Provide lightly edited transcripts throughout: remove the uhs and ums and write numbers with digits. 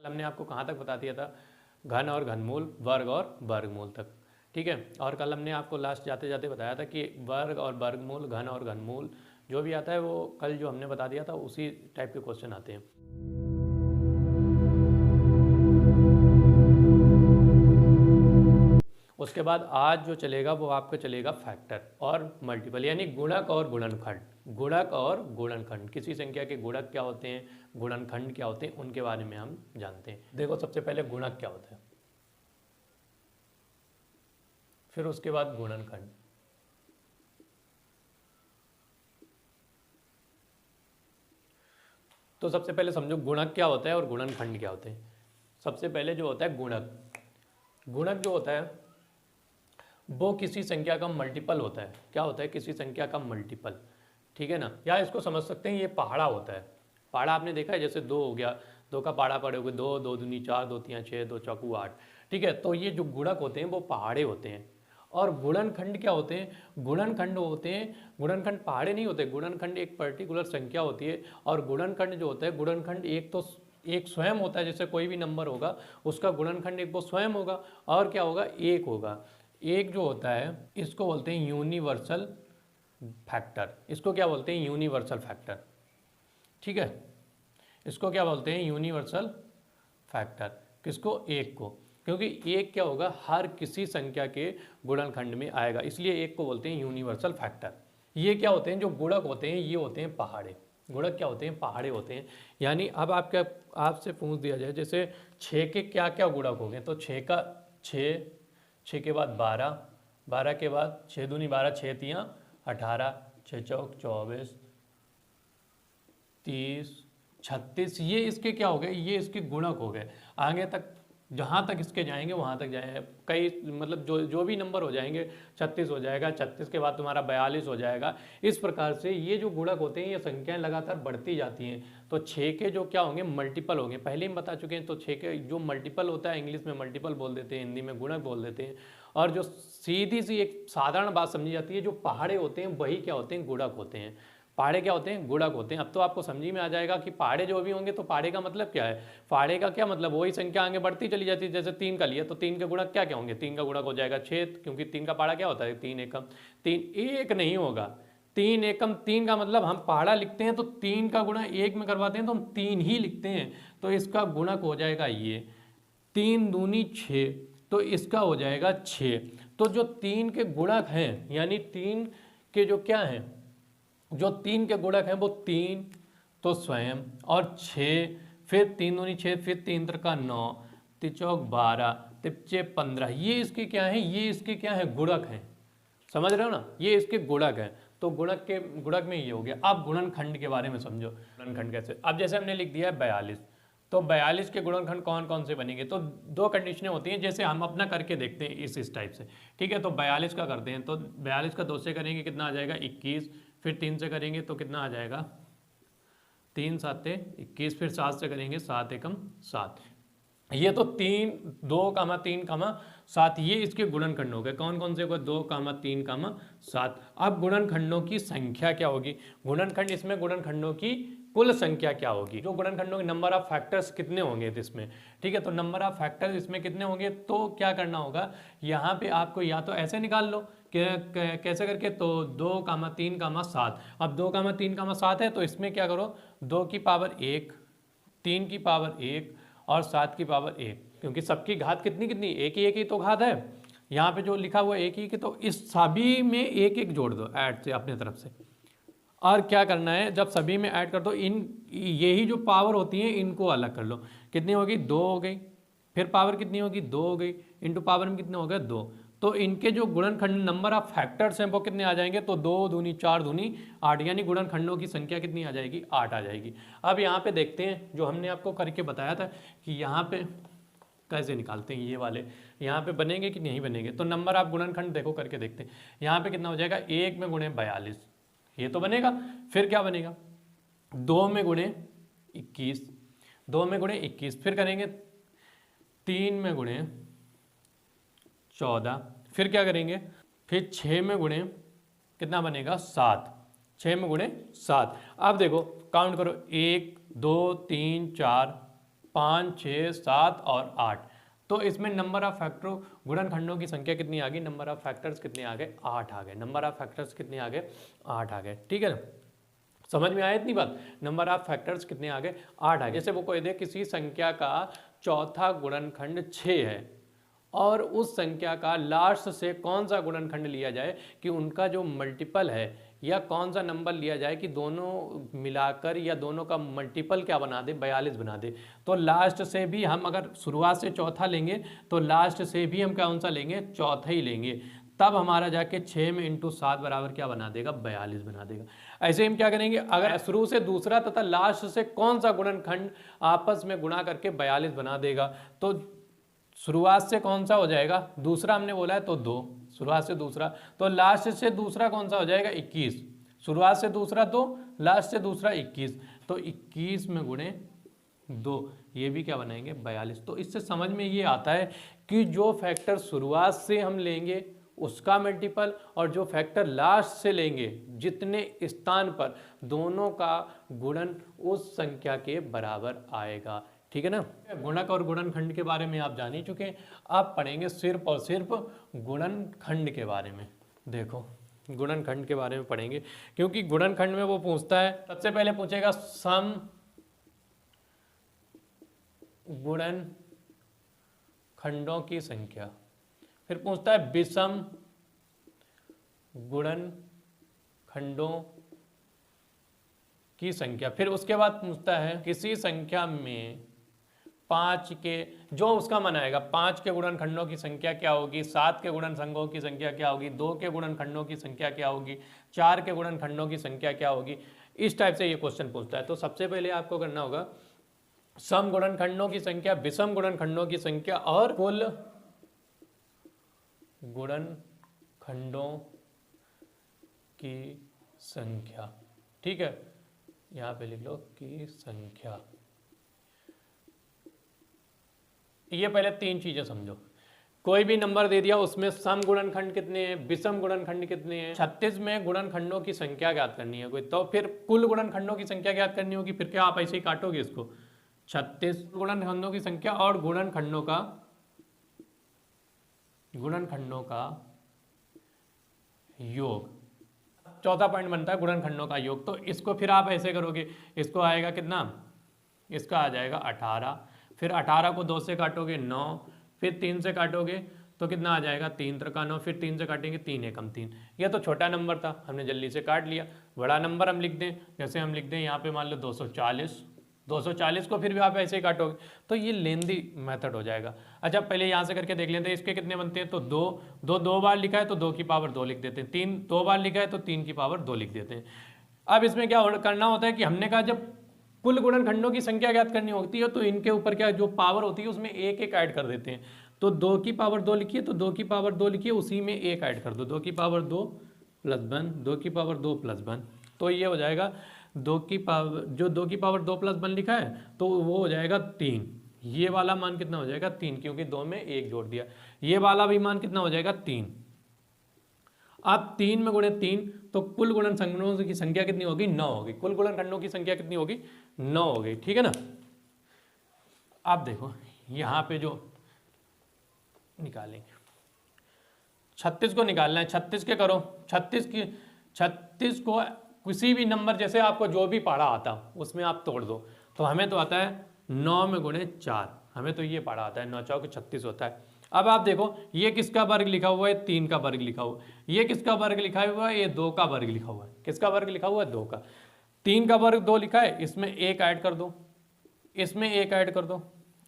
हमने आपको कहाँ तक बता दिया था, घन और घनमूल, वर्ग और वर्गमूल तक, ठीक है। और कल हमने आपको लास्ट जाते जाते बताया था कि वर्ग और वर्गमूल, घन और घनमूल जो भी आता है वो कल जो हमने बता दिया था उसी टाइप के क्वेश्चन आते हैं। उसके बाद आज जो चलेगा वो आपका चलेगा फैक्टर और मल्टीपल, यानी गुणक और गुणनखंड। गुणक और गुणनखंड, किसी संख्या के गुणक क्या होते हैं, गुणनखंड क्या होते हैं, उनके बारे में हम जानते हैं। देखो सबसे पहले गुणक क्या होता है, फिर उसके बाद गुणनखंड। तो सबसे पहले समझो गुणक क्या होता है और गुणनखंड क्या होते हैं। सबसे पहले जो होता है गुणक, गुणक जो होता है वो किसी संख्या का मल्टीपल होता है। क्या होता है, किसी संख्या का मल्टीपल, ठीक है ना। या इसको समझ सकते हैं ये पहाड़ा होता है। पहाड़ा आपने देखा है, जैसे 2 हो गया, 2 का पहाड़ा पड़ोगे, 2 2 दूनी 4, 2 3 6, 2 चौकू 8, ठीक है। तो ये जो गुणक होते हैं वो पहाड़े होते हैं। और गुणनखंड क्या होते हैं, गुणनखंड होते हैं, गुणनखंड पहाड़े नहीं होते, गुणनखंड एक पर्टिकुलर संख्या होती है। और गुणनखंड जो होता है, गुणनखंड एक तो एक स्वयं होता है, जैसे कोई भी नंबर होगा उसका गुणनखंड एक वो स्वयं होगा, और क्या होगा, एक होगा। एक जो होता है इसको बोलते हैं यूनिवर्सल फैक्टर। इसको क्या बोलते हैं, यूनिवर्सल फैक्टर, ठीक है। इसको क्या बोलते हैं, यूनिवर्सल फैक्टर। किसको, एक को, क्योंकि एक क्या होगा, हर किसी संख्या के गुणनखंड में आएगा, इसलिए एक को बोलते हैं यूनिवर्सल फैक्टर। ये क्या होते हैं, जो गुणक होते हैं ये होते हैं पहाड़े। गुणक क्या होते हैं, पहाड़े होते हैं। यानी अब आपसे पूछ दिया जाए जैसे 6 के क्या क्या गुणक हो गए, तो 6 का 6, 6 के बाद 12, 12 के बाद 6 दूनी 12, 6 तियाँ 18, 6 चौक 24, 30, 36, ये इसके क्या हो गए, ये इसके गुणक हो गए। आगे तक जहाँ तक इसके जाएंगे वहाँ तक जाएंगे, कई मतलब जो भी नंबर हो जाएंगे, 36 हो जाएगा, 36 के बाद तुम्हारा 42 हो जाएगा। इस प्रकार से ये जो गुणक होते हैं ये संख्याएं लगातार बढ़ती जाती हैं। तो 6 के जो क्या होंगे, मल्टीपल होंगे, पहले ही बता चुके हैं। तो 6 के जो मल्टीपल होता है, इंग्लिश में मल्टीपल बोल देते हैं, हिंदी में गुणक बोल देते हैं। और जो सीधी सी एक साधारण बात समझी जाती है, जो पहाड़े होते हैं वही क्या होते हैं, गुणक होते हैं। पहाड़े क्या होते हैं, गुणक होते हैं। अब तो आपको समझ में आ जाएगा कि पहाड़े जो भी होंगे, तो पहाड़े का मतलब क्या है, पहाड़े का क्या मतलब, वही संख्या आगे बढ़ती चली जाती है। जैसे 3 का लिया तो 3 के गुणक क्या क्या होंगे, 3 का गुणक हो जाएगा 6, क्योंकि 3 का पहाड़ा क्या होता है, 3 एकम। 3 एक नहीं होगा, 3 एकम, 3 का मतलब हम पहाड़ा लिखते हैं तो 3 का गुणा 1 में करवाते हैं तो हम 3 ही लिखते हैं, तो इसका गुणक हो जाएगा ये 3 दूनी 6, तो इसका हो जाएगा 6। तो जो 3 के गुणक हैं, यानी 3 के जो क्या हैं, जो 3 के गुणक हैं वो 3 तो स्वयं, और 6, फिर 3 दूनी 6, फिर 3 त्रिका 9, 3 चौक 12, 3 15, ये इसके क्या हैं, ये इसके क्या हैं, गुणक हैं। समझ रहे हो ना, ये इसके गुणक हैं। तो गुणक में ये हो गया। अब गुणनखंड के बारे में समझो, गुणनखंड कैसे। अब जैसे हमने लिख दिया है 42, तो 42 के गुणनखंड कौन कौन से बनेंगे, तो 2 कंडीशनें होती हैं, जैसे हम अपना करके देखते हैं इस टाइप से, ठीक है। तो 42 का करते हैं, तो 42 का 2 से करेंगे कितना आ जाएगा, 21, फिर 3 से करेंगे तो कितना आ जाएगा, 3 7 21, फिर 7 से करेंगे 7 एकम 7। ये तो 3 2 कामा 3 कामा 7, ये इसके गुणनखंड हो गए। कौन कौन से, 2 कामा 3 कामा 7। अब गुणनखंडों की संख्या क्या होगी, गुणनखंड, इसमें गुणनखंडों की कुल संख्या क्या होगी, जो गुणनखंडों के नंबर ऑफ फैक्टर्स कितने होंगे इसमें, ठीक है। तो नंबर ऑफ फैक्टर्स इसमें कितने होंगे, तो क्या करना होगा, यहाँ पे आपको या तो ऐसे निकाल लो कैसे करके, तो 2 कामा 3 कामा 7। अब 2 कामा 3 कामा 7 है, तो इसमें क्या करो, 2 की पावर 1, 3 की पावर 1 और 7 की पावर 1, क्योंकि सबकी घात कितनी कितनी, एक ही तो घात है। यहाँ पे जो लिखा हुआ एक ही की, तो इस सभी में एक एक जोड़ दो ऐड से अपने तरफ से। और क्या करना है, जब सभी में ऐड कर दो, इन यही जो पावर होती है इनको अलग कर लो। कितनी होगी, 2 हो गई, फिर पावर कितनी होगी, 2 हो गई, इंटू पावर में कितने हो गए, 2। तो इनके जो गुणनखंड नंबर ऑफ फैक्टर्स हैं वो कितने आ जाएंगे, तो 2 दूनी 4 दूनी 8, यानी गुणनखंडों की संख्या कितनी आ जाएगी, 8 आ जाएगी। अब यहाँ पे देखते हैं, जो हमने आपको करके बताया था कि यहाँ पे कैसे निकालते हैं ये वाले, यहाँ पे बनेंगे कि नहीं बनेंगे। तो नंबर ऑफ गुणनखंड देखो करके देखते हैं। यहाँ पे कितना हो जाएगा, 1 में गुणे 42, ये तो बनेगा। फिर क्या बनेगा, 2 में गुणे 21, 2 में गुणे 21, फिर करेंगे 3 में गुणे 14, फिर क्या करेंगे, फिर 6 में गुणे कितना बनेगा, 7, 6 में गुणे 7। अब देखो काउंट करो, 1 2 3 4 5, 6, 7 और 8। तो इसमें नंबर ऑफ फैक्टर गुणनखंडों की संख्या कितनी आ गई, नंबर ऑफ फैक्टर्स कितने आ गए, 8 आ गए। नंबर ऑफ फैक्टर्स कितने आ गए, 8 आ गए। ठीक है ना, समझ में आया इतनी बात। नंबर ऑफ फैक्टर्स कितने आ गए, 8 आ गए। जैसे वो कोई दे किसी संख्या का चौथा गुणनखंड 6 है और उस संख्या का लास्ट से कौन सा गुणनखंड लिया जाए कि उनका जो मल्टीपल है, या कौन सा नंबर लिया जाए कि दोनों मिलाकर या दोनों का मल्टीपल क्या बना दे, 42 बना दे। तो लास्ट से भी हम अगर शुरुआत से चौथा लेंगे तो लास्ट से भी हम कौन सा लेंगे, चौथा ही लेंगे। तब हमारा जाके 6 में इंटू 7 बराबर क्या बना देगा, 42 बना देगा। ऐसे हम क्या करेंगे, अगर शुरू से दूसरा तथा लास्ट से कौन सा गुणनखंड आपस में गुणा करके 42 बना देगा, तो शुरुआत से कौन सा हो जाएगा, दूसरा हमने बोला है तो 2, शुरुआत से दूसरा, तो लास्ट से दूसरा कौन सा हो जाएगा, 21। शुरुआत से दूसरा 2, लास्ट से दूसरा 21, तो 21 में गुणे 2, ये भी क्या बनाएंगे, 42। तो इससे समझ में ये आता है कि जो फैक्टर शुरुआत से हम लेंगे उसका मल्टीपल और जो फैक्टर लास्ट से लेंगे जितने स्थान पर, दोनों का गुणन उस संख्या के बराबर आएगा। ठीक है ना, गुणक और गुणनखंड के बारे में आप जान ही चुके हैं। आप पढ़ेंगे सिर्फ और सिर्फ गुणनखंड के बारे में। देखो गुणनखंड के बारे में पढ़ेंगे, क्योंकि गुणनखंड में वो पूछता है, सबसे पहले पूछेगा सम गुणनखंडों की संख्या, फिर पूछता है विषम गुणनखंडों की संख्या, फिर उसके बाद पूछता है किसी संख्या में 5 के, जो उसका मन आएगा, 5 के गुणनखंडों की संख्या क्या होगी, 7 के गुणनखंडों की संख्या क्या होगी, 2 के गुणनखंडों की संख्या क्या होगी, 4 के गुणनखंडों की संख्या क्या होगी। इस टाइप से ये क्वेश्चन पूछता है। तो सबसे पहले आपको करना होगा सम गुणनखंडों की संख्या, विषम गुणनखंडों की संख्या और कुल गुणनखंडों की संख्या। ठीक है, यहां पे लिख लो की संख्या। ये पहले 3 चीजें समझो। कोई भी नंबर दे दिया, उसमें सम गुणनखंड कितने हैं, विषम गुणनखंड कितने हैं। 36 में गुणनखंडों की संख्या ज्ञात करनी है कोई, तो फिर कुल गुणनखंडों की संख्या ज्ञात करनी होगी। फिर क्या आप ऐसे ही काटोगे इसको, 36 गुणनखंडों की संख्या और गुणनखंडों का योग। चौथा पॉइंट बनता है गुणनखंडों का योग। तो इसको फिर आप ऐसे करोगे, इसको आएगा कितना, इसका आ जाएगा 18, फिर 18 को 2 से काटोगे 9, फिर 3 से काटोगे तो कितना आ जाएगा, 3 त्रिका 9, फिर 3 से काटेंगे 3 एकम 3। यह तो छोटा नंबर था, हमने जल्दी से काट लिया। बड़ा नंबर हम लिख दें, जैसे हम लिख दें यहाँ पे मान लो 240, 240 को फिर भी आप ऐसे ही काटोगे तो ये लेंदी मेथड हो जाएगा। अच्छा पहले यहाँ से करके देख लेते हैं इसके कितने बनते हैं। तो 2 बार लिखा है तो 2 की पावर 2 लिख देते हैं, 3 2 बार लिखा है तो 3 की पावर 2 लिख देते हैं। अब इसमें क्या करना होता है कि हमने कहा जब कुल गुणनखंडों की संख्या ज्ञात करनी होती है तो इनके ऊपर क्या जो पावर होती है उसमें एक एक ऐड कर देते हैं। तो 2 की पावर 2 लिखिए, तो 2 की पावर 2 लिखिए, उसी में एक ऐड कर दो, 2 की पावर 2 + 1, 2 की पावर 2 + 1, तो ये हो जाएगा 2 की पावर, जो 2 की पावर 2 + 1 लिखा है तो वो हो जाएगा 3। ये वाला मान कितना हो जाएगा 3, क्योंकि 2 में 1 जोड़ दिया। ये वाला भी मान कितना हो जाएगा 3। अब 3 में गुणे 3 तो कुल गुणनखंडों की संख्या कितनी होगी, 9 होगी। कुल गुणनखंडों की संख्या कितनी होगी, 9 हो गई। ठीक है ना। आप देखो यहाँ पे जो निकालेंगे 36 को निकालना है, 36 के करो, 36 को किसी भी नंबर, जैसे आपको जो भी पढ़ा आता उसमें आप तोड़ दो। तो हमें तो आता है 9 में गुणे 4, हमें तो ये पढ़ा आता है, 9 चौके 36 होता है। अब आप देखो ये किसका वर्ग लिखा हुआ है, 3 का वर्ग लिखा हुआ है। ये किसका वर्ग लिखा हुआ है, ये 2 का वर्ग लिखा हुआ है। किसका वर्ग लिखा हुआ है, 2 का। 3 का वर्ग 2 लिखा है, इसमें 1 ऐड कर दो, इसमें 1 ऐड कर दो,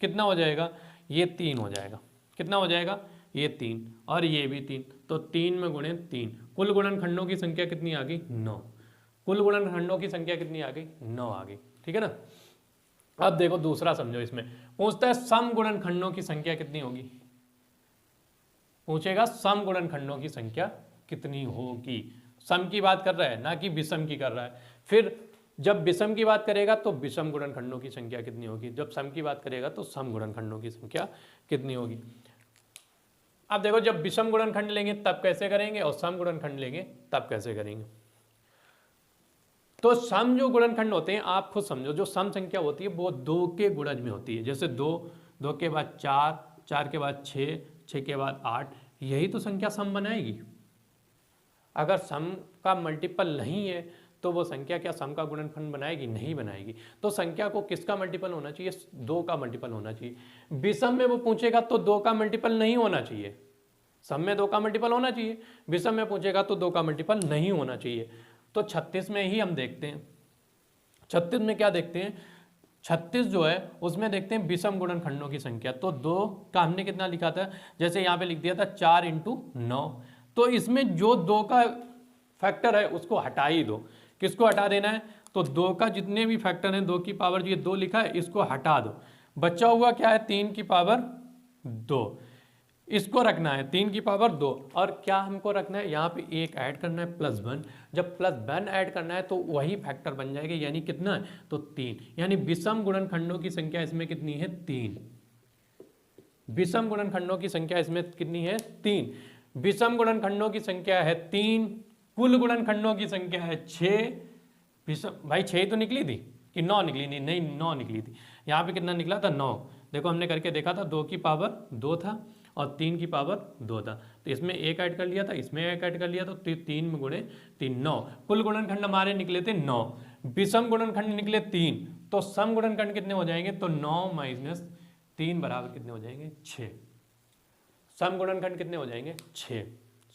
कितना हो जाएगा, ये 3 हो जाएगा। कितना हो जाएगा, ये 3 और ये भी 3, तो 3 में गुणे 3। कुल गुणनखंडों की संख्या कितनी आ गई, 9। कुल गुणनखंडों की संख्या कितनी आ गई, 9 आ गई। ठीक है ना। अब देखो दूसरा समझो, इसमें पूछता है सम गुणनखंडों की संख्या कितनी होगी। पूछेगा सम गुणनखंडों की संख्या कितनी होगी। सम की बात कर रहा है ना कि विषम की कर रहा है। फिर जब विषम की बात करेगा तो विषम गुणनखंडों की संख्या कितनी होगी, जब सम की बात करेगा तो सम गुणनखंडों की संख्या कितनी होगी। अब देखो जब विषम गुणनखंड लेंगे तब कैसे करेंगे और सम गुणनखंड लेंगे तब कैसे करेंगे। तो सम जो गुणनखंड होते हैं आप खुद समझो, जो सम संख्या होती है वो 2 के गुणज में होती है। जैसे 2, 2 के बाद 4, 4 के बाद 6, 6 के बाद 8, यही तो संख्या सम बनाएगी। अगर सम का मल्टीपल नहीं है तो वो संख्या क्या सम का गुणनखंड बनाएगी? नहीं बनाएगी। तो संख्या को किसका मल्टीपल होना चाहिए? 2 का मल्टीपल होना चाहिए। विषम में वो पूछेगा तो 2 का मल्टीपल नहीं होना चाहिए। सम में 2 का मल्टीपल होना चाहिए, विषम में पूछेगा तो 2 का मल्टीपल नहीं होना चाहिए। तो 36 में ही हम देखते हैं, 36 में क्या देखते हैं? 36 जो है उसमें देखते हैं विषम गुणनखंडों की संख्या। तो 2 का हमने कितना लिखा था? जैसे यहाँ पे लिख दिया था 4 × 9। तो इसमें जो 2 का फैक्टर है उसको हटा ही दो। किसको हटा देना है? तो 2 का जितने भी फैक्टर हैं, 2 की पावर ये 2 लिखा है, इसको हटा दो। बचा हुआ क्या है? 3 की पावर 2, इसको रखना है 3 की पावर 2। और क्या हमको रखना है? यहाँ पे 1 ऐड करना है +1। जब +1 ऐड करना है तो वही फैक्टर बन जाएगा, यानी कितना है? तो 3। यानी विषम गुणनखंडों की संख्या इसमें कितनी है? 3। विषम गुणनखंडों की संख्या इसमें कितनी है? 3। विषम गुणनखंडों की संख्या है 3, कुल गुणनखंडों की संख्या है 6। विषम भाई 6 तो निकली थी कि 9 निकली? नहीं, 9 निकली थी। यहाँ पे कितना निकला था? 9। देखो हमने करके देखा था, 2 की पावर 2 था और 3 की पावर 2 था। तो इसमें 1 ऐड कर लिया था, इसमें 1 ऐड कर लिया, तो 3 में गुणे 3, 9। कुल गुणनखंड हमारे निकले थे 9, विषम गुणनखंड निकले 3। तो सम गुणनखंड कितने हो जाएंगे? तो 9 - 3 बराबर कितने हो जाएंगे? 6। सम गुणनखंड कितने हो जाएंगे? 6।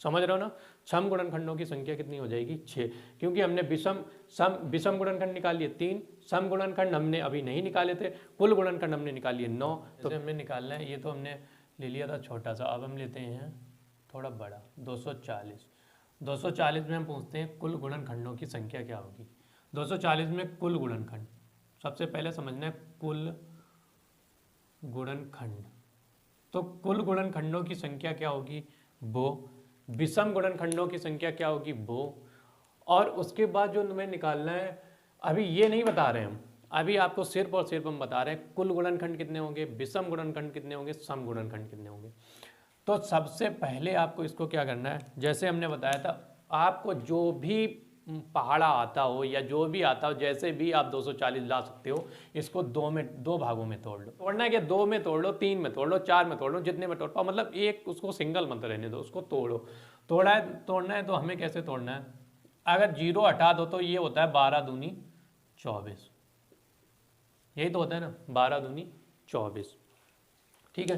समझ रहे हो ना? सम गुणनखंडों की संख्या कितनी हो जाएगी? 6। क्योंकि हमने विषम गुणनखंड निकाल लिए 3, सम गुणनखंड हमने अभी नहीं निकाले थे, कुल गुणनखंड हमने निकाल लिए 9। तो हमें निकालना है, ये तो हमने ले लिया था छोटा सा, अब हम लेते हैं थोड़ा बड़ा, 240। 240 में हम पूछते हैं कुल गुणनखंडों की संख्या क्या होगी? 240 में कुल गुणनखंड, सबसे पहले समझना है कुल गुणनखंड। तो कुल गुणनखंडों की संख्या क्या होगी? वो। विषम गुणनखंडों की संख्या क्या होगी? वो। और उसके बाद जो हमें निकालना है, अभी ये नहीं बता रहे हम, अभी आपको सिर्फ और सिर्फ हम बता रहे हैं कुल गुणनखंड कितने होंगे, विषम गुणनखंड कितने होंगे, सम गुणनखंड कितने होंगे। तो सबसे पहले आपको इसको क्या करना है, जैसे हमने बताया था, आपको जो भी पहाड़ा आता हो या जो भी आता हो, जैसे भी आप 240 ला सकते हो, इसको 2 भागों में तोड़ लो। तोड़ना है कि 2 में तोड़ लो, 3 में तोड़ लो, 4 में तोड़ लो, जितने में तोड़ पाओ, मतलब एक उसको सिंगल मत रहने दो, उसको तोड़ो। तोड़ना है तो हमें कैसे तोड़ना है? अगर 0 हटा दो तो ये होता है 12 दूनी 24, यही तो होता है ना, 12 दूनी 24। ठीक है,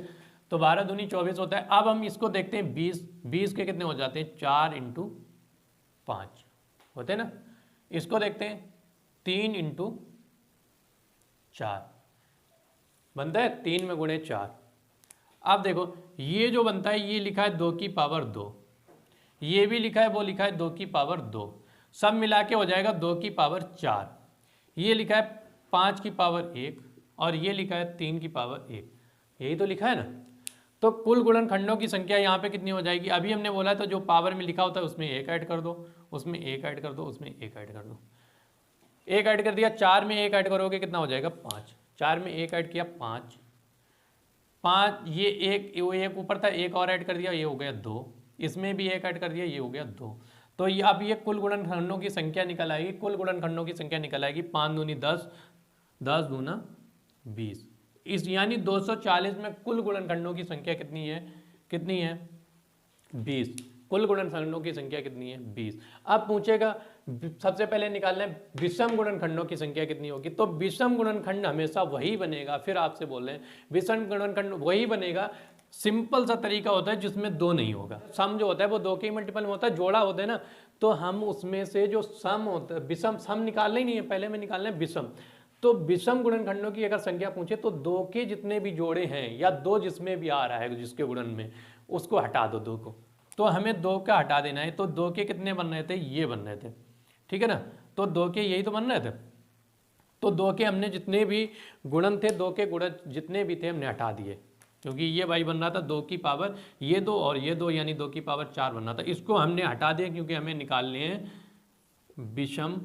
तो 12 दूनी 24 होता है। अब हम इसको देखते हैं 20 के कितने हो जाते हैं? 4 × 5 होते हैं ना। इसको देखते हैं 3 × 4 बनता है 3 में गुणे 4। अब देखो ये जो बनता है, ये लिखा है 2 की पावर 2, ये भी लिखा है, वो लिखा है 2 की पावर 2, सब मिला के हो जाएगा 2 की पावर 4। ये लिखा है 5 की पावर 1 और ये लिखा है 3 की पावर 1, यही तो लिखा है ना। तो कुल गुणनखंडों की संख्या यहाँ पे कितनी हो जाएगी? अभी हमने बोला था जो पावर में लिखा होता है उसमें 1 ऐड कर दो, उसमें 1 ऐड कर दो, उसमें 1 ऐड कर दो। 1 ऐड कर दिया, 4 में 1 ऐड करोगे कितना हो जाएगा? 5। 4 में 1 ऐड किया 5, 5 ये एक ऊपर था, 1 और ऐड कर दिया, ये हो गया 2, इसमें भी 1 ऐड कर दिया, ये हो गया 2। तो ये अब ये कुल गुणनखंडों की संख्या निकल आएगी, कुल गुणनखंडों की संख्या निकल आएगी 5 दूनी 10, 10 दूना 20। इस यानी 240 में कुल गुणनखंडों की संख्या कितनी है? 20। कुल गुणनखंडों की संख्या कितनी है? 20। अब पूछेगा सबसे पहले निकालना है विषम गुणनखंडों की संख्या कितनी होगी। तो विषम गुणनखंड हमेशा वही बनेगा, फिर आपसे बोल रहे हैं विषम गुणनखंड वही बनेगा, सिंपल सा तरीका होता है जिसमें 2 नहीं होगा। सम जो होता है वो 2 के मल्टीपल में होता है, जोड़ा होता है ना, तो हम उसमें से जो सम होता है, विषम, सम निकालना ही नहीं है, पहले में निकालना है विषम। तो विषम गुणनखंडों की अगर संख्या पूछे तो 2 के जितने भी जोड़े हैं या 2 जिसमें भी आ रहा है जिसके गुणन में, उसको हटा दो 2 को। तो हमें 2 का हटा देना है। तो 2 के कितने बन रहे थे? ये बन रहे थे, ठीक है ना। तो 2 के यही तो बन रहे थे। तो 2 के हमने जितने भी गुणन थे, 2 के गुणन जितने भी थे हमने हटा दिए, क्योंकि ये भाई बन रहा था 2 की पावर ये 2 और ये 2, यानी 2 की पावर 4 बन रहा था। इसको हमने हटा दिया क्योंकि हमें निकालने हैं विषम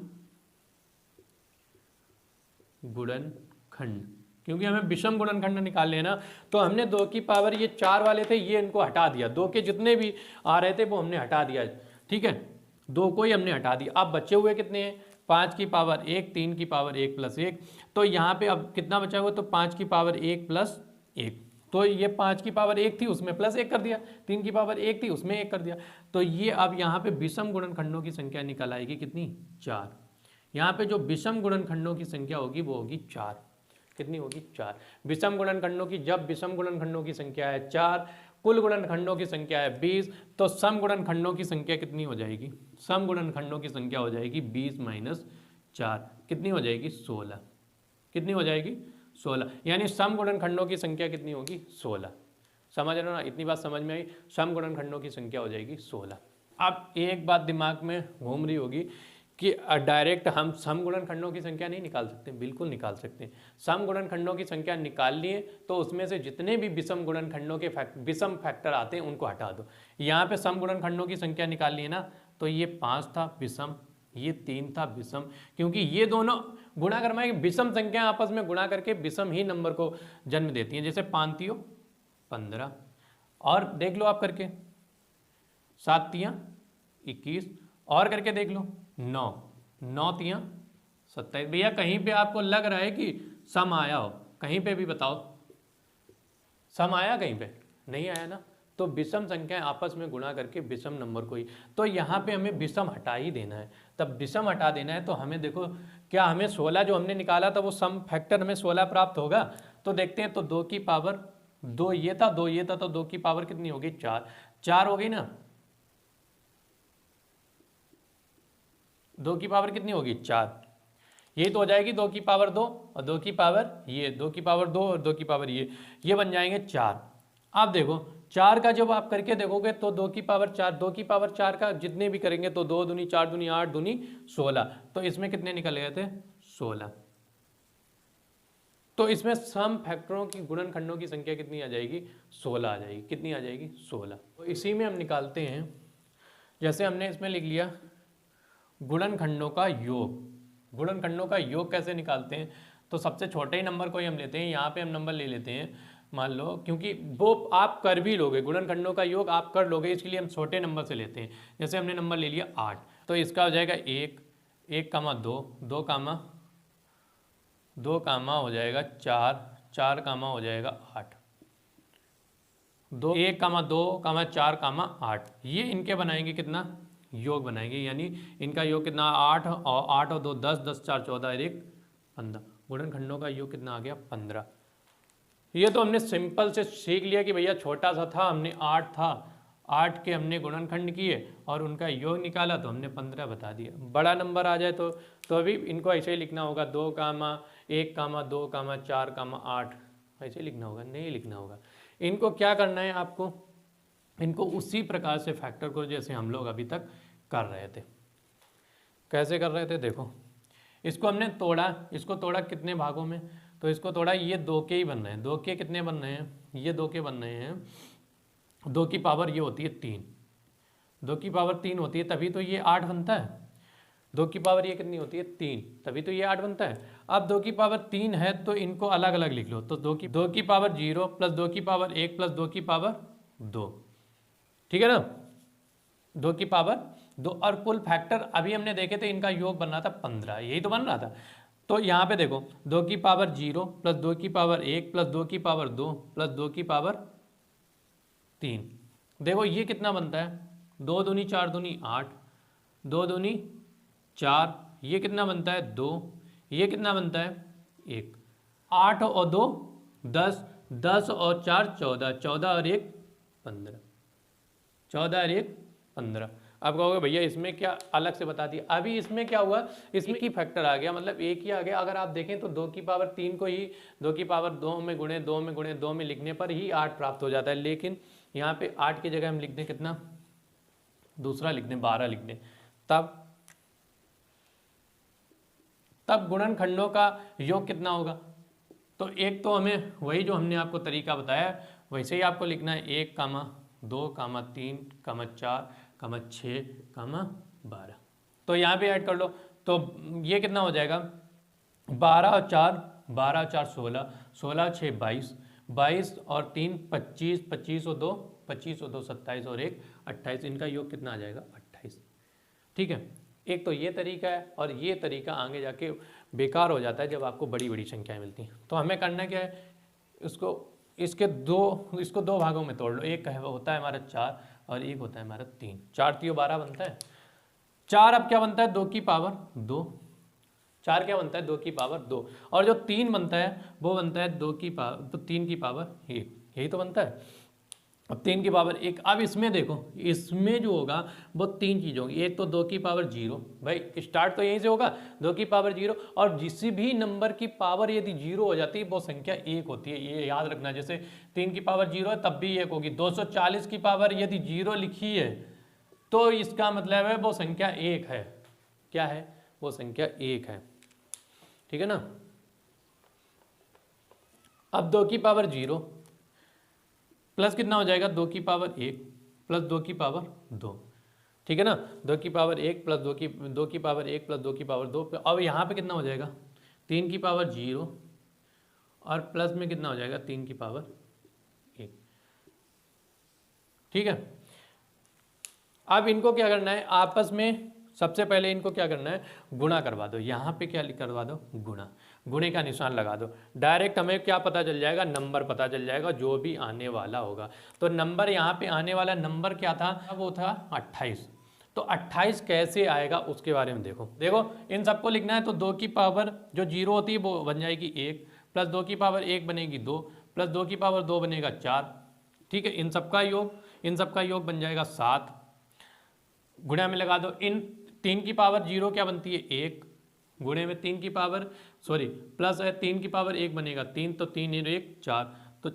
गुणनखंड, क्योंकि हमें विषम गुणनखंड निकालने हैं ना। तो हमने 2 की पावर ये 4 वाले थे, ये इनको हटा दिया, 2 के जितने भी आ रहे थे वो हमने हटा दिया, ठीक है, 2 को ही हमने हटा दिया। अब बचे हुए कितने हैं? 5 की पावर 1, 3 की पावर 1 प्लस 1, तो यहाँ पे अब कितना बचा हुआ, तो 5 की पावर 1 प्लस 1, तो ये 5 की पावर 1 थी उसमें प्लस 1 कर दिया, 3 की पावर 1 थी उसमें 1 कर दिया, तो ये अब यहाँ पे विषम गुणनखंडों की संख्या निकल आएगी कितनी, 4। यहाँ पे जो विषम गुणनखंडों की संख्या होगी वो होगी 4। कितनी होगी, 4। विषम गुणनखंडों की, जब विषम गुणनखंडों की संख्या है 4, कुल गुणनखंडों की संख्या है 20, तो सम गुणनखंडों की संख्या कितनी हो जाएगी, सम गुणनखंडों की संख्या हो जाएगी 20 माइनस 4, कितनी हो जाएगी, 16। कितनी हो जाएगी, 16, यानी सम गुणनखंडों की संख्या कितनी होगी, 16। समझ रहे हो ना, इतनी बात समझ में आई, सम गुणनखंडों की संख्या हो जाएगी 16। अब एक बात दिमाग में घूम रही होगी कि डायरेक्ट हम सम गुणनखंडों की संख्या नहीं निकाल सकते, बिल्कुल निकाल सकते हैं। सम गुणनखंडों की संख्या निकालनी है तो उसमें से जितने भी विषम गुणनखंडों के विषम फैक्टर आते हैं उनको हटा दो। यहाँ पे सम गुणनखंडों की संख्या निकालनी है ना, तो ये 5 था विषम, ये 3 था विषम, क्योंकि ये दोनों गुणा कर्म है, विषम संख्या आपस में गुणा करके विषम ही नंबर को जन्म देती हैं। जैसे 5 तियो 15, और देख लो आप करके 7 तियां 21, और करके देख लो 9, 9 तियां 27। भैया कहीं पे आपको लग रहा है कि सम आया हो, कहीं पे भी बताओ, सम आया कहीं पे, नहीं आया ना, तो विषम संख्या आपस में गुणा करके विषम नंबर को ही, तो यहाँ पे हमें विषम हटा ही देना है। तब विषम हटा देना है तो हमें देखो, क्या हमें 16 जो हमने निकाला था वो सम फैक्टर हमें 16 प्राप्त होगा, तो देखते हैं। तो 2 की पावर 2 ये था, 2 ये था, तो 2 की पावर कितनी होगी, 4, 4 हो गई ना, 2 की पावर कितनी होगी, 4, यही तो हो जाएगी 2 की पावर 2 और 2 की पावर ये, 2 की पावर 2 और 2 की पावर ये बन जाएंगे 4। आप देखो 4 का जब आप करके देखोगे तो 2 की पावर 4, 2 की पावर 4 का जितने भी करेंगे तो 2 दूनी 4 दूनी 8 दूनी 16, तो इसमें कितने निकल गए थे, 16। तो इसमें सम फैक्टरों की गुणनखंडों की संख्या कितनी आ जाएगी, 16 आ जाएगी। कितनी आ जाएगी, 16। तो इसी में हम निकालते हैं, जैसे हमने इसमें लिख लिया गुणनखंडों का योग। गुणनखंडों का योग कैसे निकालते हैं, तो सबसे छोटे ही नंबर को ही हम लेते हैं। यहाँ पे हम नंबर ले लेते हैं, मान लो, क्योंकि वो आप कर भी लोगे, गुणनखंडों का योग आप कर लोगे, इसके लिए हम छोटे नंबर से लेते हैं। जैसे हमने नंबर ले लिया 8, तो इसका हो जाएगा 1, 1 कामा 2, 2 कामा 2 कामा हो जाएगा 4, 4 कामा हो जाएगा 8, 2 1 कामा 2 कामा 4 कामा 8, ये इनके बनाएंगे कितना, योग बनाएंगे, यानी इनका योग कितना, 8 और 8 और 2 10, 10 4 14 और 1 15, गुणनखंडों का योग कितना आ गया, 15। ये तो हमने सिंपल से सीख लिया कि भैया छोटा सा था, हमने 8 था, 8 के हमने गुणनखंड किए और उनका योग निकाला तो हमने 15 बता दिया। बड़ा नंबर आ जाए तो अभी इनको ऐसे ही लिखना होगा, 2 कामा 1 कामा 2 कामा 4 कामा 8, ऐसे लिखना होगा, नहीं लिखना होगा। इनको क्या करना है आपको, इनको उसी प्रकार से फैक्टर को जैसे हम लोग अभी तक कर रहे थे। कैसे कर रहे थे, देखो इसको हमने तोड़ा, इसको तोड़ा कितने भागों में, तो इसको तोड़ा, ये 2 के ही बन रहे हैं, 2 के कितने बन रहे हैं, ये 2 के बन रहे हैं, 2 की पावर ये होती है 3, 2 की पावर 3 होती है, तभी तो ये 8 बनता है। 2 की पावर ये कितनी होती है, 3, तभी तो ये 8 बनता है। अब 2 की पावर 3 है तो इनको अलग अलग लिख लो, तो 2 की पावर 0 प्लस 2 की पावर 1 प्लस 2 की पावर 2, ठीक है ना, 2 की पावर 2, और कुल फैक्टर अभी हमने देखे थे, इनका योग बन रहा था 15, यही तो बन रहा था। तो यहाँ पे देखो 2 की पावर 0 प्लस 2 की पावर 1 प्लस 2 की पावर 2 प्लस 2 की पावर 3, देखो ये कितना बनता है, 2 दूनी 4 दूनी 8, 2 दूनी 4, ये कितना बनता है 2, ये कितना बनता है 1, 8 और 2 10, 10 और 4 14, 14 और 1 15, 14 और 1 15। अब कहोगे भैया इसमें क्या अलग से बता दिया, अभी इसमें क्या हुआ, इसमें की फैक्टर आ गया, मतलब एक ही आ गया। अगर आप देखें तो 2 की पावर 3 को ही 2 की पावर 2 में गुणे 2 में गुणे 2 में लिखने पर ही 8 प्राप्त हो जाता है, लेकिन यहाँ पे 8 की जगह हम लिख दें कितना, दूसरा लिख दें, 12 लिख दें, तब गुणनखंडों का योग कितना होगा। तो एक तो हमें वही जो हमने आपको तरीका बताया वैसे ही आपको लिखना है, 1 कामा 2 कामा 3 कामा 4 कामा 6 कामा 12, तो यहाँ पे ऐड कर लो, तो ये कितना हो जाएगा, 12 और 4 12 और 4 16, 16 6 22, 22 और 3 25, 25 और 2 25 और 2 27 और 1 28, इनका योग कितना आ जाएगा 28, ठीक है। एक तो ये तरीका है, और ये तरीका आगे जाके बेकार हो जाता है जब आपको बड़ी बड़ी संख्याएं मिलती हैं। तो हमें करना क्या है, इसको दो भागों में तोड़ लो। एक होता है हमारा 4 और एक होता है हमारा 3। 4 3 12 बनता है। 4 अब क्या बनता है, 2 की पावर 2। 4 क्या बनता है, 2 की पावर 2। और जो 3 बनता है वो बनता है 2 की पावर, तो 3 की पावर 1, यही तो बनता है। अब 3 की पावर 1, अब इसमें देखो, इसमें जो होगा वो 3 चीज़ होगी। एक तो 2 की पावर 0, भाई स्टार्ट तो यहीं से होगा, 2 की पावर 0। और किसी भी नंबर की पावर यदि 0 हो जाती है वो संख्या 1 होती है, ये याद रखना। जैसे 3 की पावर 0 है तब भी 1 होगी। 240 की पावर यदि 0 लिखी है तो इसका मतलब है वो संख्या 1 है। क्या है, वो संख्या 1 है, ठीक है ना। अब 2 की पावर 0 प्लस कितना हो जाएगा, 2 की पावर 1 प्लस 2 की पावर 2, ठीक है ना। 2 की पावर 1 प्लस 2 की पावर 1 प्लस 2 की पावर 2। अब यहाँ पे कितना हो जाएगा, 3 की पावर 0 और प्लस में कितना हो जाएगा, 3 की पावर 1, ठीक है। अब इनको क्या करना है, आपस में सबसे पहले इनको क्या करना है, गुणा करवा दो। यहाँ पे क्या करवा दो, गुणा, गुणे का निशान लगा दो। डायरेक्ट हमें क्या पता चल जाएगा, नंबर पता चल जाएगा जो भी आने वाला होगा। तो नंबर यहाँ पे आने वाला नंबर क्या था, वो था 28। तो 28 कैसे आएगा उसके बारे में देखो इन सबको लिखना है। तो 2 की पावर जो 0 होती है वो बन जाएगी 1, प्लस 2 की पावर 1 बनेगी 2, प्लस 2 की पावर 2 बनेगा 4, ठीक है। इन सबका योग बन जाएगा 7। गुणा में लगा दो, इन 3 की पावर 0 क्या बनती है, 1, गुणे में 3 की पावर प्लस है 3 की पावर 1 बनेगा 3, तो 3 1 4, तो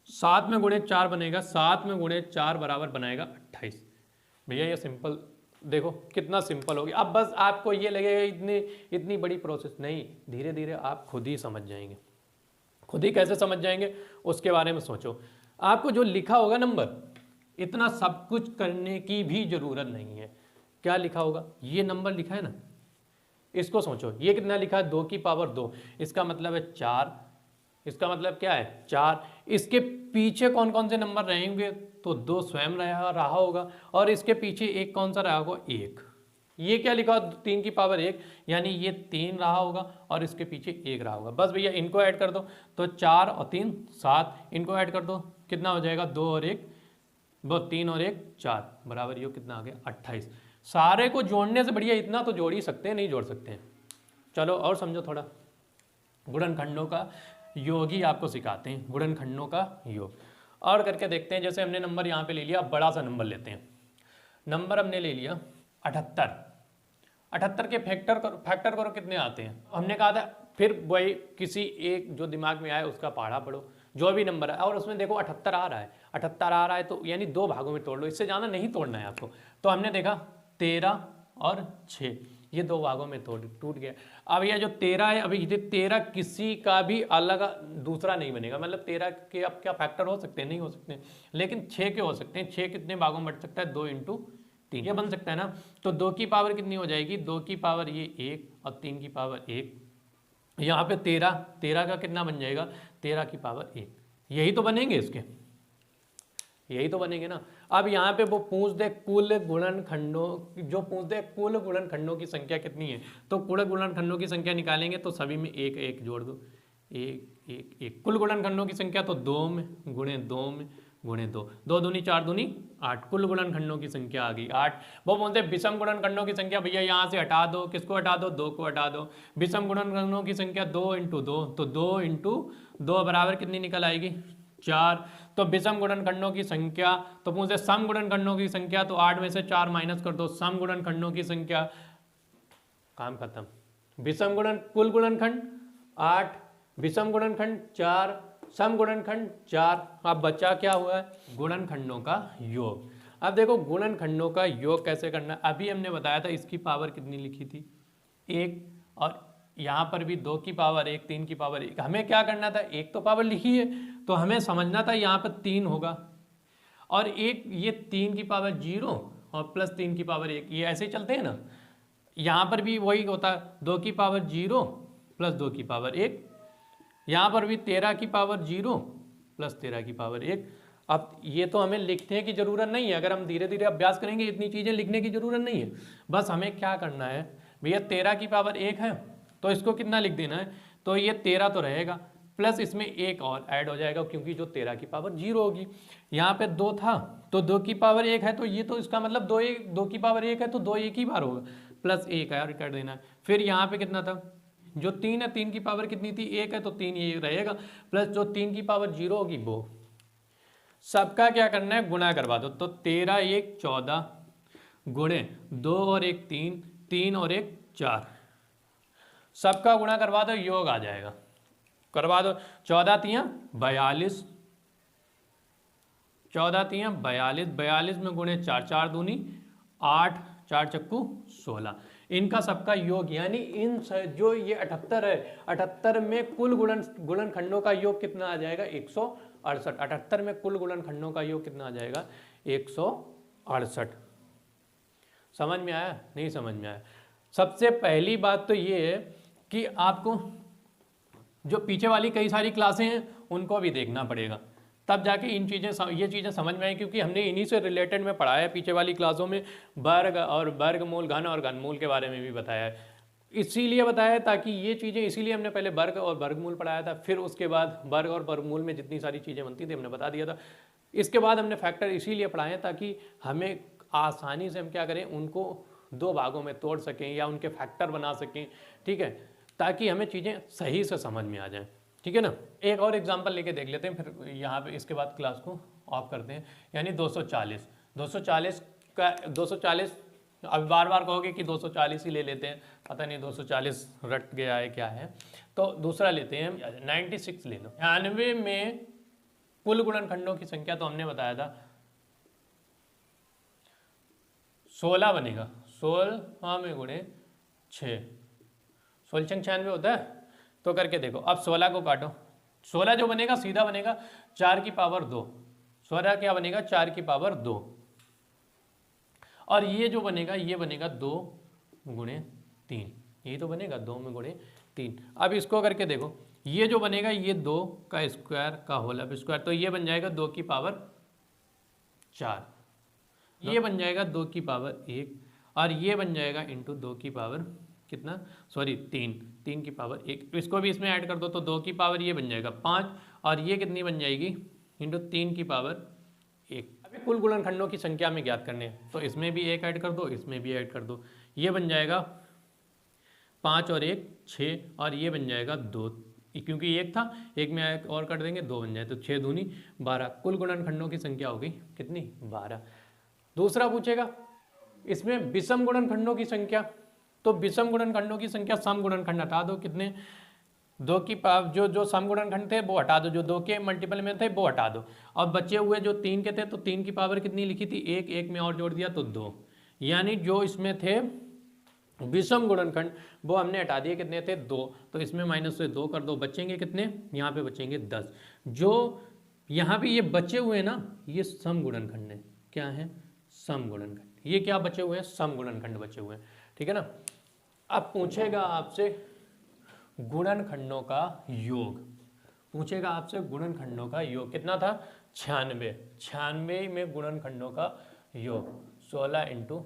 7 में गुणे 4 बनेगा, 7 में गुणे 4 बराबर बनाएगा 28। भैया ये सिंपल, देखो कितना सिंपल हो गया। अब बस आपको ये लगेगा इतनी बड़ी प्रोसेस नहीं, धीरे धीरे आप खुद ही समझ जाएंगे। खुद ही कैसे समझ जाएंगे उसके बारे में सोचो। आपको जो लिखा होगा नंबर, इतना सब कुछ करने की भी जरूरत नहीं है। क्या लिखा होगा, ये नंबर लिखा है ना, इसको सोचो, ये कितना लिखा है, 2 की पावर 2, इसका मतलब है 4। इसका मतलब क्या है, 4। इसके पीछे कौन कौन से नंबर रहेंगे, तो 2 स्वयं रहा होगा, और इसके पीछे एक कौन सा रहा होगा, 1। ये क्या लिखा, 3 की पावर 1, यानी ये 3 रहा होगा और इसके पीछे 1 रहा होगा। बस भैया इनको ऐड कर दो, तो 4 और 3 7, इनको ऐड कर दो, कितना हो जाएगा, 2 और 1 वो 3 और 1 4 बराबर ये कितना आ गया, 28। सारे को जोड़ने से बढ़िया इतना तो जोड़ ही सकते हैं, नहीं जोड़ सकते हैं। चलो और समझो थोड़ा, गुणनखंडों का योग ही आपको सिखाते हैं, गुणनखंडों का योग। और करके देखते हैं, जैसे हमने नंबर यहाँ पे ले लिया, बड़ा सा नंबर लेते हैं। नंबर हमने ले लिया 78। 78 के फैक्टर करो कितने आते हैं, हमने कहा था। फिर वही किसी एक जो दिमाग में आए उसका पहाड़ा पढ़ो, जो भी नंबर है, और उसमें देखो 78 आ रहा है, 78 आ रहा है तो यानी 2 भागों में तोड़ लो, इससे ज़्यादा नहीं तोड़ना है आपको। तो हमने देखा 13 और 6, ये 2 भागों में टूट गया। अब यह जो 13 है, अभी ये 13 किसी का भी अलग दूसरा नहीं बनेगा, मतलब 13 के अब क्या फैक्टर हो सकते हैं, नहीं हो सकते, लेकिन 6 के हो सकते हैं। 6 कितने भागों में बट सकता है, 2 × 3, ये बन सकता है ना। तो 2 की पावर कितनी हो जाएगी, 2 की पावर ये 1 और 3 की पावर 1, यहाँ पे 13 का कितना बन जाएगा, 13 की पावर 1, यही तो बनेंगे इसके, यही तो बनेंगे ना। अब यहाँ पे वो पूछ दे कुल गुणनखंडों, जो पूछ दे कुल गुणनखंडों की संख्या कितनी है, तो कुल गुणनखंडों की संख्या निकालेंगे तो सभी में 1 1 जोड़ दो, 1 1 1। कुल गुणनखंडों की संख्या तो 2 में गुणे 2 में गुणे 2, 2 दूनी 4 दूनी 8, कुल गुणनखंडों की संख्या आ गई 8। वो बोलते हैं विषम गुणनखंडों की संख्या, भैया यहाँ से हटा दो, किसको हटा दो, 2 को हटा दो। विषम गुणनखंडों की संख्या 2 × 2, तो 2 × 2 बराबर कितनी निकल आएगी, 4। तो विषम गुणनखंडों की संख्या, तो पूछते सम गुणनखंडों की संख्या, तो 8 में से 4 माइनस कर दो, सम गुणनखंडों की संख्या, काम खत्म। विषम कुल गुणनखंड 8, विषम गुणनखंड 4, सम गुणनखंड 4। अब बचा क्या हुआ है, गुणनखंडों का योग। अब देखो गुणनखंडों का योग कैसे करना है, अभी हमने बताया था इसकी पावर कितनी लिखी थी, 1, और यहाँ पर भी 2 की पावर 1, 3 की पावर 1। हमें क्या करना था, एक तो पावर लिखी है तो हमें समझना था यहाँ पर 3 होगा, और एक ये 3 की पावर 0 और प्लस 3 की पावर 1, ये ऐसे ही चलते हैं ना। यहाँ पर भी वही होता है, 2 की पावर 0 प्लस 2 की पावर 1, यहाँ पर भी 13 की पावर 0 प्लस 13 की पावर 1। अब ये तो हमें लिखने की ज़रूरत नहीं है, अगर हम धीरे धीरे अभ्यास करेंगे इतनी चीज़ें लिखने की ज़रूरत नहीं है। बस हमें क्या करना है भैया, 13 की पावर 1 है तो इसको कितना लिख देना है, तो ये 13 तो रहेगा, प्लस इसमें एक और ऐड हो जाएगा क्योंकि जो 13 की पावर 0 होगी। यहाँ पे 2 था तो 2 की पावर 1 है, तो ये तो इसका मतलब 2 की पावर 1 है तो 2 एक ही बार होगा, प्लस 1 है और कर देना है। फिर यहाँ पे कितना था, जो 3 है 3 की पावर कितनी थी 1 है तो 3 ये रहेगा, प्लस जो 3 की पावर 0 होगी वो। सबका क्या करना है, गुणा करवा दो, तो 13 1 14 गुणे 2 और 1 3, 3 और 1 4, सबका गुणा करवा दो, योग आ जाएगा। करवा दो, 14 तियां 42, 14 तियां 42, 42 में गुणे 4, 4 दूनी 8, 4 चक्कू 16, इनका सबका योग, यानी इन जो ये 78 है, 78 में कुल गुणनखंडों का योग कितना आ जाएगा 168। 78 में कुल गुणनखंडों का योग कितना आ जाएगा 168। समझ में आया, नहीं समझ में आया? सबसे पहली बात तो ये है कि आपको जो पीछे वाली कई सारी क्लासें हैं उनको भी देखना पड़ेगा, तब जाके ये चीज़ें समझ में आई, क्योंकि हमने इन्हीं से रिलेटेड में पढ़ाया है पीछे वाली क्लासों में। वर्ग और वर्गमूल, घन और घनमूल के बारे में भी बताया है, इसीलिए बताया ताकि ये चीज़ें, इसीलिए हमने पहले वर्ग और वर्गमूल पढ़ाया था, फिर उसके बाद वर्ग और वर्गमूल में जितनी सारी चीज़ें बनती थी हमने बता दिया था। इसके बाद हमने फैक्टर इसीलिए पढ़ाए ताकि हमें आसानी से हम क्या करें, उनको दो भागों में तोड़ सकें या उनके फैक्टर बना सकें, ठीक है, ताकि हमें चीज़ें सही से समझ में आ जाएं, ठीक है ना। एक और एग्जांपल लेके देख लेते हैं, फिर यहाँ पे इसके बाद क्लास को ऑफ करते हैं। यानी 240 का 240, अब बार बार कहोगे कि 240 ही ले लेते हैं, पता नहीं 240 रट गया है क्या है, तो दूसरा लेते हैं 96 ले लो। 96 में कुल गुणनखंडों की संख्या तो हमने बताया था 16 बनेगा, 16 में गुणे 6, 16 96 होता है, तो करके देखो। अब 16 को काटो, 16 जो बनेगा सीधा बनेगा 4 की पावर 2, 16 क्या बनेगा 4 की पावर 2, और ये जो बनेगा ये बनेगा 2 गुणे 3, यही तो बनेगा 2 में गुणे 3। अब इसको करके देखो, ये जो बनेगा ये 2 का स्क्वायर का होल अब स्क्वायर, तो ये बन जाएगा 2 की पावर 4, ये बन जाएगा 2 की पावर 1, और ये बन जाएगा इंटू 2 की पावर कितना, सॉरी 3 की पावर 1, तो इसको भी इसमें ऐड कर दो, तो 2 की पावर ये बन जाएगा 5, और ये कितनी बन जाएगी इंटू 3 की पावर 1। अभी कुल गुणनखंडों की संख्या में ज्ञात करने हैं, तो इसमें भी 1 ऐड कर दो, इसमें भी ऐड कर दो, ये बन जाएगा 5 और 1 6, और ये बन जाएगा 2, क्योंकि 1 था, 1 में एक और कर देंगे 2 बन जाए, तो 6 दूनी 12, कुल गुणनखंडों की संख्या हो गई कितनी 12। दूसरा पूछेगा इसमें विषम गुणनखंडों की संख्या, तो विषम गुणनखंडों की संख्या, सम गुणनखंड हटा दो, कितने 2 की पावर जो सम गुणनखंड थे वो हटा दो, जो 2 के मल्टीपल में थे वो हटा दो, अब बचे हुए जो 3 के थे, तो 3 की पावर कितनी लिखी थी 1, 1 में और जोड़ दिया तो 2, यानी जो इसमें थे विषम गुणनखंड वो हमने हटा दिए, कितने थे 2, तो इसमें माइनस से 2 कर दो, बचेंगे कितने, यहाँ पे बचेंगे 10। जो यहाँ पे ये बचे हुए ना ये सम गुणनखंड है, क्या है सम गुणनखंड, ये क्या बचे हुए हैं सम गुणनखंड बचे हुए हैं, ठीक है ना। अब पूछेगा आपसे गुणनखंडों का योग, पूछेगा आपसे गुणनखंडों का योग कितना था 96, 96 में गुणनखंडों का योग 16 इंटू,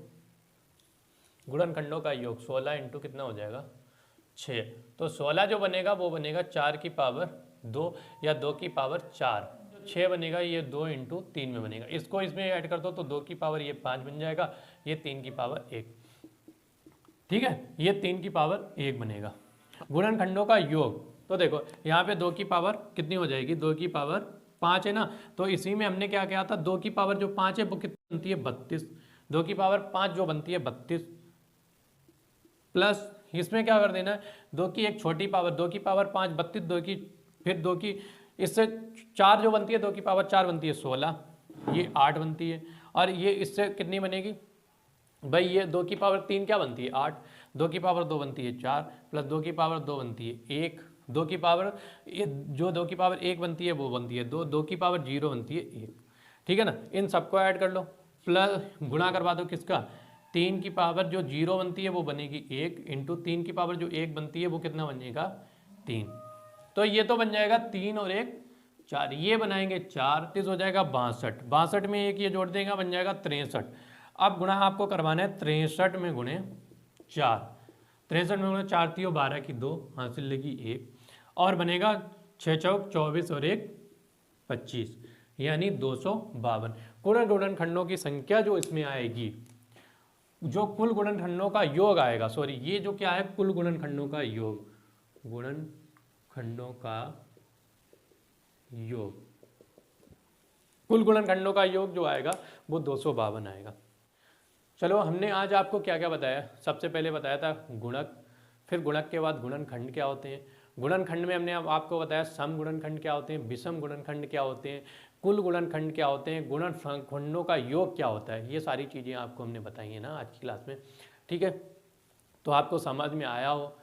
गुणनखंडों का योग 16 इंटू कितना हो जाएगा 6, तो 16 जो बनेगा वो बनेगा 4 की पावर 2 या 2 की पावर 4, 6 बनेगा ये 2 इंटू 3 में बनेगा, इसको इसमें ऐड कर दो तो 2 की पावर ये 5 बन जाएगा, ये 3 की पावर 1, ठीक है, ये 3 की पावर 1 बनेगा। गुणनखंडों का योग, तो देखो यहाँ पे 2 की पावर कितनी हो जाएगी 2 की पावर 5 है ना, तो इसी में हमने क्या किया था 2 की पावर जो 5 है वो कितनी बनती है 32, 2 की पावर 5 जो बनती है 32, प्लस इसमें क्या कर देना है 2 की एक छोटी पावर 2 की पावर 5 32, 2 की फिर 2 की इससे 4 जो बनती है 2 की पावर 4 बनती है 16, ये 8 बनती है, और ये इससे कितनी बनेगी भाई ये 2 की पावर 3 क्या बनती है 8, 2 की पावर 2 बनती है 4, प्लस 2 की पावर 2 बनती है 1, 2 की पावर ये जो 2 की पावर 1 बनती है वो बनती है 2, 2 की पावर 0 बनती है 1, ठीक है ना। इन सबको ऐड कर लो, प्लस गुणा करवा दो किसका 3 की पावर जो 0 बनती है वो बनेगी 1 इंटू 3 की पावर जो 1 बनती है वो कितना बनेगा 3, तो ये तो बन जाएगा 3 और 1 4, ये बनाएंगे 4, 30 हो जाएगा 62, 62 में एक ये जोड़ देगा बन जाएगा 63। अब गुणा आपको करवाना है 63 में गुणे 4, 63 में गुणे 4 3 12 की 2 हासिल लेगी 1 और बनेगा 6 चौक 24 और 1 25 यानी 252। कुल गुणनखंडों की संख्या जो इसमें आएगी, जो कुल गुणनखंडों का योग आएगा, सॉरी ये जो क्या है कुल गुणनखंडों का योग, गुणनखंडों का योग, कुल गुणनखंडों का योग जो आएगा वो 252 आएगा। चलो हमने आज आपको क्या क्या बताया, सबसे पहले बताया था गुणक, फिर गुणक के बाद गुणनखंड क्या होते हैं, गुणनखंड में हमने अब आपको बताया सम गुणनखंड क्या होते हैं, विषम गुणनखंड क्या होते हैं, कुल गुणनखंड क्या होते हैं, गुणनखंडों का योग क्या होता है, ये सारी चीज़ें आपको हमने बताई हैं ना आज की क्लास में। ठीक है, तो आपको समझ में आया हो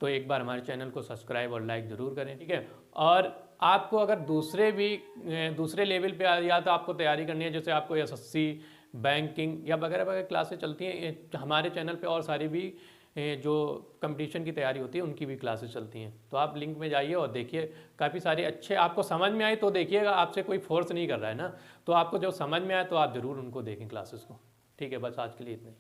तो एक बार हमारे चैनल को सब्सक्राइब और लाइक ज़रूर करें। ठीक है, और आपको अगर दूसरे लेवल पे या तो आपको तैयारी करनी है, जैसे आपको एसएससी, बैंकिंग या वगैरह वगैरह क्लासेस चलती हैं हमारे चैनल पे, और सारी भी जो कंपटीशन की तैयारी होती है उनकी भी क्लासेस चलती हैं, तो आप लिंक में जाइए और देखिए, काफ़ी सारे अच्छे आपको समझ में आए तो देखिएगा, आपसे कोई फोर्स नहीं कर रहा है ना, तो आपको जो समझ में आए तो आप ज़रूर उनको देखें क्लासेस को। ठीक है, बस आज के लिए इतना ही।